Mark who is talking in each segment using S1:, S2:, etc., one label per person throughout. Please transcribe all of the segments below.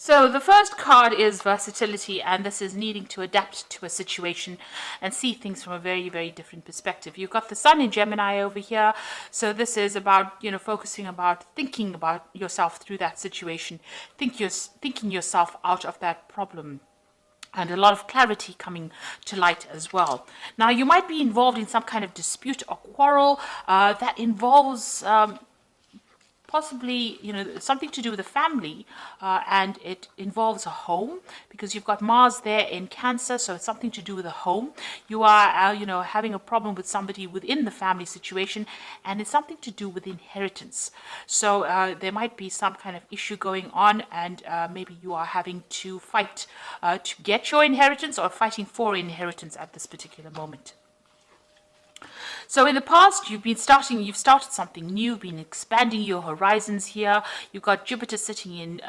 S1: So the first card is versatility, and this is needing to adapt to a situation and see things from a very, very different perspective. You've got the Sun in Gemini over here, so this is about, focusing about thinking about yourself through that situation, thinking yourself out of that problem. And a lot of clarity coming to light as well. Now, you might be involved in some kind of dispute or quarrel that involves possibly, something to do with the family, and it involves a home, because you've got Mars there in Cancer, so it's something to do with a home. You are, having a problem with somebody within the family situation, and it's something to do with inheritance. So there might be some kind of issue going on, and maybe you are having to fight to get your inheritance, or fighting for inheritance at this particular moment. So in the past, you've started something new, been expanding your horizons here. You've got Jupiter sitting in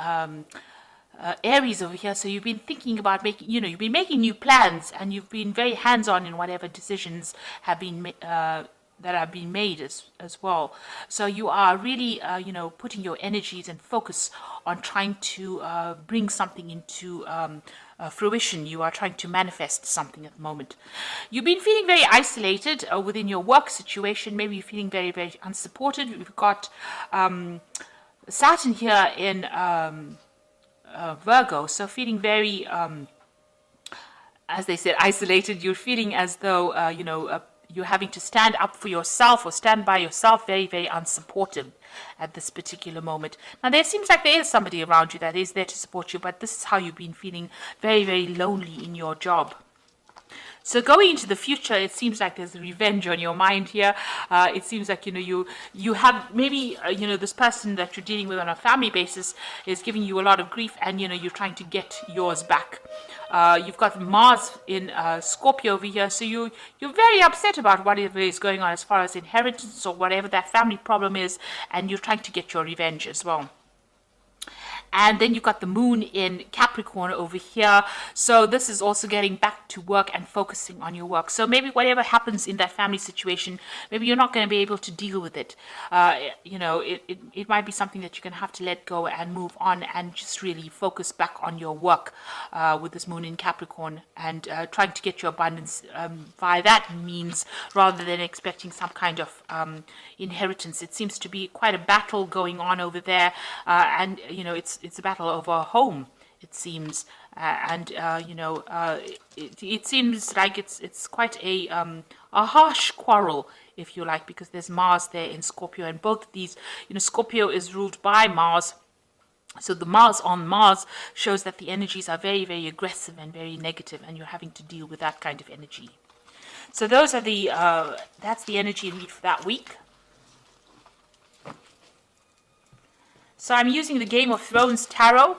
S1: Aries over here. So you've been thinking about you've been making new plans, and you've been very hands-on in whatever decisions have been that have been made as well. So you are really, putting your energies and focus on trying to bring something into fruition. You are trying to manifest something at the moment. You've been feeling very isolated within your work situation. Maybe you're feeling very, very unsupported. We've got Saturn here in Virgo, so feeling very, as they said, isolated. You're feeling as though, you're having to stand up for yourself or stand by yourself, very, very unsupportive at this particular moment. Now, there seems like there is somebody around you that is there to support you, but this is how you've been feeling, very, very lonely in your job. So going into the future, it seems like there's revenge on your mind here. It seems like, you have maybe, this person that you're dealing with on a family basis is giving you a lot of grief, and, you're trying to get yours back. You've got Mars in Scorpio over here, so you're very upset about whatever is going on as far as inheritance or whatever that family problem is, and you're trying to get your revenge as well. And then you've got the moon in Capricorn over here. So this is also getting back to work and focusing on your work. So maybe whatever happens in that family situation, maybe you're not going to be able to deal with it. It might be something that you're going to have to let go and move on and just really focus back on your work with this moon in Capricorn, and trying to get your abundance via that means, rather than expecting some kind of inheritance. It seems to be quite a battle going on over there, and it's a battle over a home, it seems, it seems like it's quite a harsh quarrel, if you like, because there's Mars there in Scorpio, and both of these, Scorpio is ruled by Mars. So the Mars on Mars shows that the energies are very, very aggressive and very negative, and you're having to deal with that kind of energy. So those are that's the energy read for that week. So I'm using the Game of Thrones Tarot,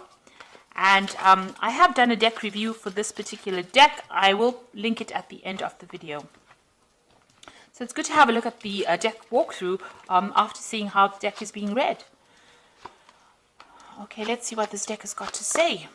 S1: and I have done a deck review for this particular deck. I will link it at the end of the video. So it's good to have a look at the deck walkthrough after seeing how the deck is being read. Okay, let's see what this deck has got to say.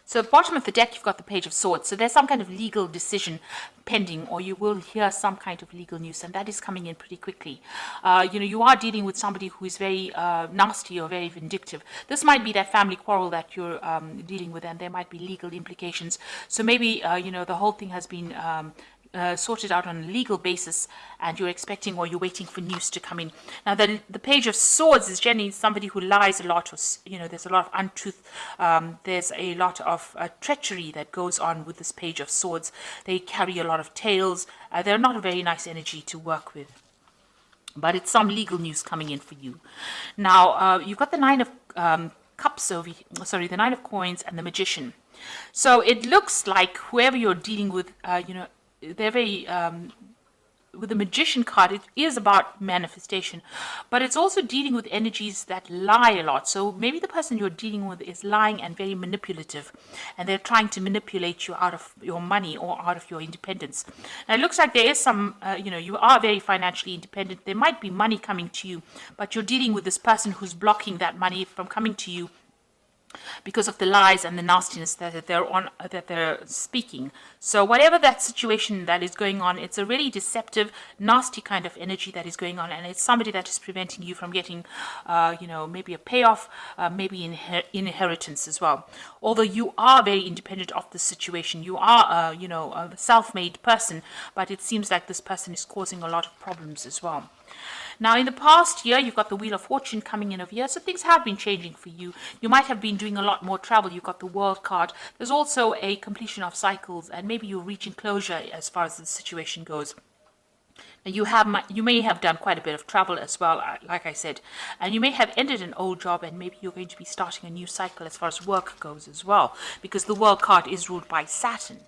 S1: So at the bottom of the deck, you've got the Page of Swords. So there's some kind of legal decision pending, or you will hear some kind of legal news, and that is coming in pretty quickly. You are dealing with somebody who is very nasty or very vindictive. This might be that family quarrel that you're dealing with, and there might be legal implications. So maybe, the whole thing has been sorted out on a legal basis, and you're expecting or you're waiting for news to come in. Now, the Page of Swords is generally somebody who lies a lot, or there's a lot of untruth. There's a lot of treachery that goes on with this Page of Swords. They carry a lot of tales. They're not a very nice energy to work with, but it's some legal news coming in for you. Now, you've got the Nine of Cups over here, the Nine of Coins and the Magician. So it looks like whoever you're dealing with, they're very, with the Magician card, it is about manifestation, but it's also dealing with energies that lie a lot. So maybe the person you're dealing with is lying and very manipulative, and they're trying to manipulate you out of your money or out of your independence. Now, it looks like there is some, you are very financially independent. There might be money coming to you, but you're dealing with this person who's blocking that money from coming to you. because of the lies and the nastiness that they're speaking. So whatever that situation that is going on, it's a really deceptive, nasty kind of energy that is going on, and it's somebody that is preventing you from getting, maybe a payoff, maybe inheritance as well. Although you are very independent of the situation, you are, a self-made person, but it seems like this person is causing a lot of problems as well. Now, in the past year, you've got the Wheel of Fortune coming in over here, so things have been changing for you. You might have been doing a lot more travel. You've got the World card. There's also a completion of cycles, and maybe you're reaching closure as far as the situation goes. Now, you may have done quite a bit of travel as well, like I said, and you may have ended an old job, and maybe you're going to be starting a new cycle as far as work goes as well, because the World card is ruled by Saturn.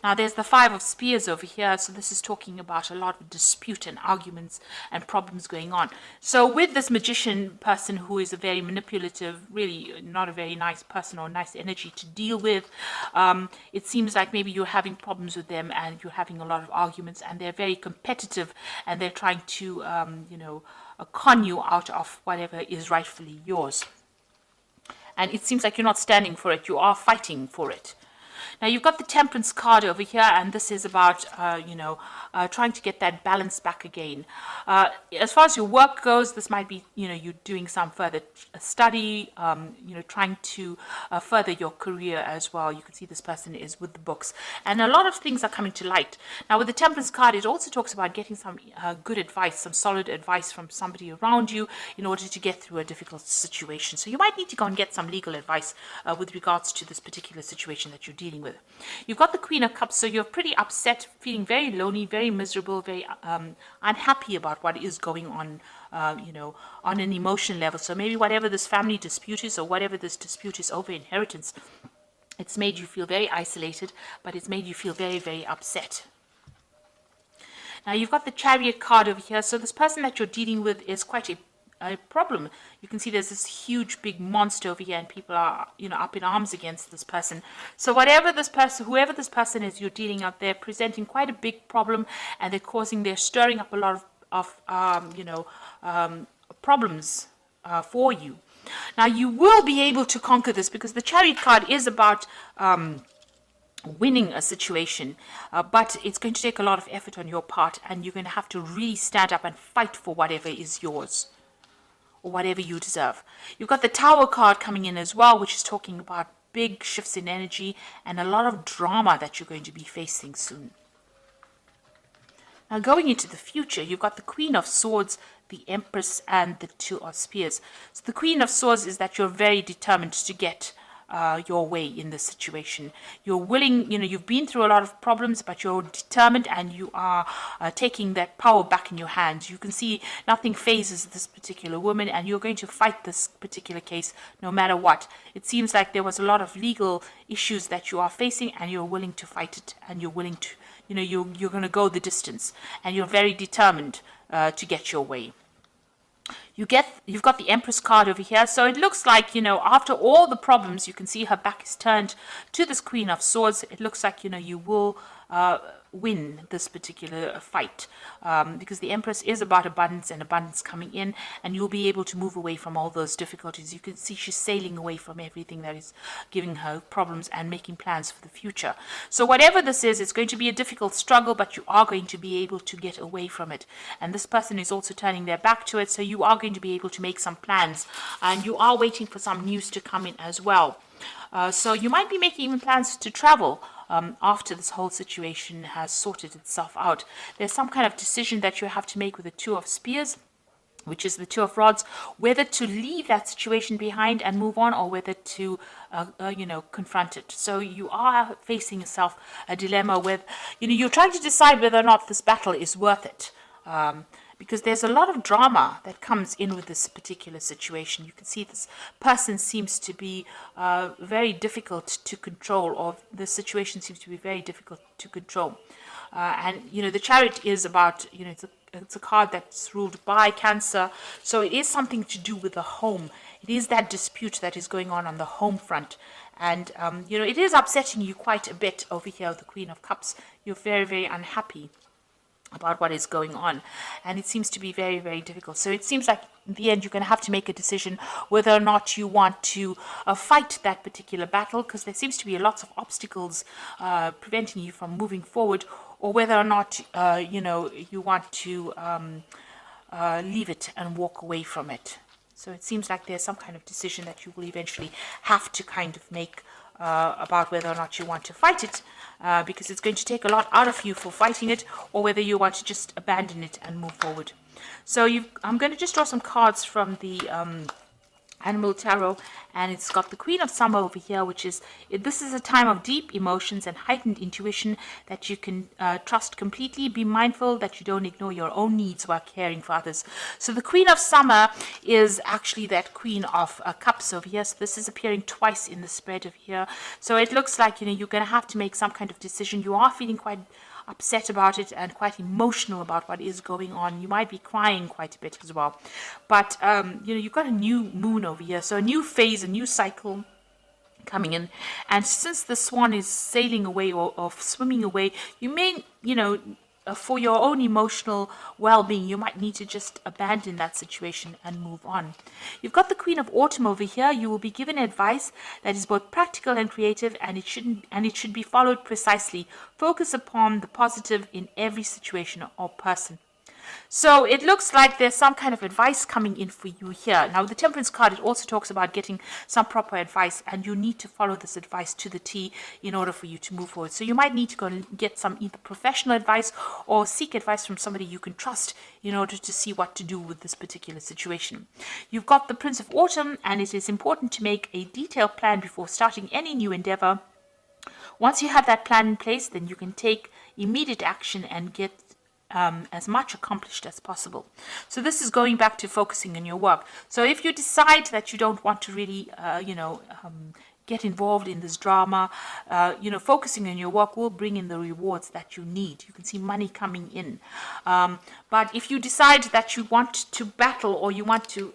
S1: Now, there's the Five of Spears over here, so this is talking about a lot of dispute and arguments and problems going on. So with this magician person who is a very manipulative, really not a very nice person or nice energy to deal with, it seems like maybe you're having problems with them and you're having a lot of arguments, and they're very competitive, and they're trying to, con you out of whatever is rightfully yours. And it seems like you're not standing for it, you are fighting for it. Now, you've got the Temperance card over here, and this is about, trying to get that balance back again. As far as your work goes, this might be, you're doing some further study, trying to further your career as well. You can see this person is with the books, and a lot of things are coming to light. Now, with the Temperance card, it also talks about getting some good advice, some solid advice from somebody around you in order to get through a difficult situation. So you might need to go and get some legal advice with regards to this particular situation that you're dealing with. You've got the Queen of Cups, so you're pretty upset, feeling very lonely, very miserable, very unhappy about what is going on, on an emotion level. So maybe whatever this family dispute is, or whatever this dispute is over inheritance, it's made you feel very isolated, but it's made you feel very, very upset. Now, you've got the Chariot card over here, so this person that you're dealing with is quite a problem. You can see there's this huge big monster over here, and people are up in arms against this person. So whoever this person is you're dealing out, they're presenting quite a big problem, and they're stirring up a lot of problems for you. Now, you will be able to conquer this, because the Chariot card is about winning a situation, but it's going to take a lot of effort on your part, and you're going to have to really stand up and fight for whatever is yours, or whatever you deserve. You've got the Tower card coming in as well, which is talking about big shifts in energy and a lot of drama that you're going to be facing soon. Now, going into the future, you've got the Queen of Swords, the Empress, and the Two of Spears. So the Queen of Swords is that you're very determined to get your way in this situation. You're willing, you've been through a lot of problems, but you're determined, and you are taking that power back in your hands. You can see nothing phases this particular woman, and you're going to fight this particular case no matter what. It seems like there was a lot of legal issues that you are facing, and you're willing to fight it, and you're willing to, you're going to go the distance, and you're very determined to get your way. You've got the Empress card over here, so it looks like, after all the problems, you can see her back is turned to this Queen of Swords. It looks like, you will win this particular fight, because the Empress is about abundance and abundance coming in, and you'll be able to move away from all those difficulties. You can see she's sailing away from everything that is giving her problems and making plans for the future. So whatever this is, it's going to be a difficult struggle, but you are going to be able to get away from it. And this person is also turning their back to it, so you are going to be able to make some plans, and you are waiting for some news to come in as well. So you might be making even plans to travel after this whole situation has sorted itself out. There's some kind of decision that you have to make with the Two of Spears, which is the Two of Rods, whether to leave that situation behind and move on, or whether to, confront it. So you are facing yourself a dilemma with, you're trying to decide whether or not this battle is worth it. Because there's a lot of drama that comes in with this particular situation. You can see this person seems to be very difficult to control, or the situation seems to be very difficult to control. And, the Chariot is about, it's a card that's ruled by Cancer. So it is something to do with the home. It is that dispute that is going on the home front. And, it is upsetting you quite a bit over here with the Queen of Cups. You're very, very unhappy. about what is going on, and it seems to be very, very difficult. So it seems like in the end you're going to have to make a decision whether or not you want to fight that particular battle, because there seems to be lots of obstacles preventing you from moving forward, or whether or not you want to leave it and walk away from it. So it seems like there's some kind of decision that you will eventually have to kind of make about whether or not you want to fight it, because it's going to take a lot out of you for fighting it, or whether you want to just abandon it and move forward. So I'm going to just draw some cards from the Animal Tarot, and it's got the Queen of Summer over here, which is, this is a time of deep emotions and heightened intuition that you can trust completely. Be mindful that you don't ignore your own needs while caring for others. So the Queen of Summer is actually that Queen of Cups over here. So this is appearing twice in the spread of here. So it looks like, you're going to have to make some kind of decision. You are feeling quite upset about it and quite emotional about what is going on. You might be crying quite a bit as well, but you've got a new moon over here, so a new phase, a new cycle coming in. And since the swan is sailing away or swimming away, you may, for your own emotional well-being, you might need to just abandon that situation and move on. You've got the Queen of Autumn over here. You will be given advice that is both practical and creative, and it should be followed precisely. Focus upon the positive in every situation or person. So it looks like there's some kind of advice coming in for you here. Now, the Temperance card, it also talks about getting some proper advice, and you need to follow this advice to the T in order for you to move forward. So you might need to go and get some either professional advice or seek advice from somebody you can trust in order to see what to do with this particular situation. You've got the Prince of Autumn, and it is important to make a detailed plan before starting any new endeavor. Once you have that plan in place, then you can take immediate action and get as much accomplished as possible. So this is going back to focusing on your work. So if you decide that you don't want to really, get involved in this drama, focusing on your work will bring in the rewards that you need. You can see money coming in. But if you decide that you want to battle, or you want to,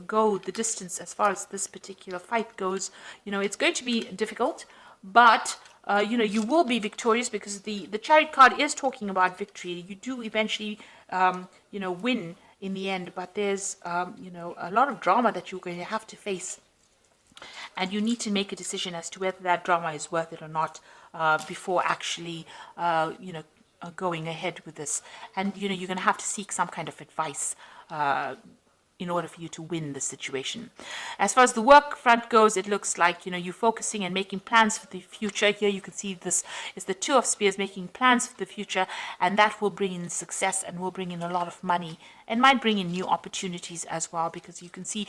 S1: go the distance as far as this particular fight goes, it's going to be difficult, but you will be victorious, because the Chariot card is talking about victory. You do eventually, win in the end, but there's, a lot of drama that you're going to have to face. And you need to make a decision as to whether that drama is worth it or not before actually, going ahead with this. And, you're going to have to seek some kind of advice in order for you to win the situation. As far as the work front goes, it looks like, you're focusing and making plans for the future. Here you can see this is the Two of Spears, making plans for the future, and that will bring in success and will bring in a lot of money, and might bring in new opportunities as well, because you can see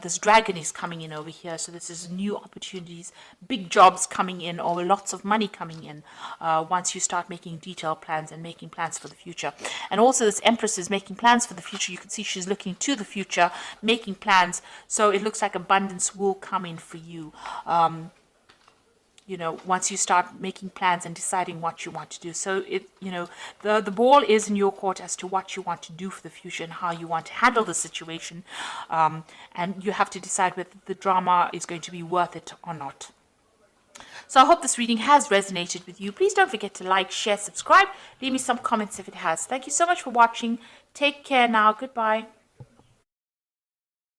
S1: this dragon is coming in over here. So this is new opportunities, big jobs coming in, or lots of money coming in once you start making detailed plans and making plans for the future. And also this Empress is making plans for the future. You can see she's looking to the future, making plans. So it looks like abundance will come in for you. Once you start making plans and deciding what you want to do. So the ball is in your court as to what you want to do for the future and how you want to handle the situation. And you have to decide whether the drama is going to be worth it or not. So I hope this reading has resonated with you. Please don't forget to like, share, subscribe. Leave me some comments if it has. Thank you so much for watching. Take care now. Goodbye.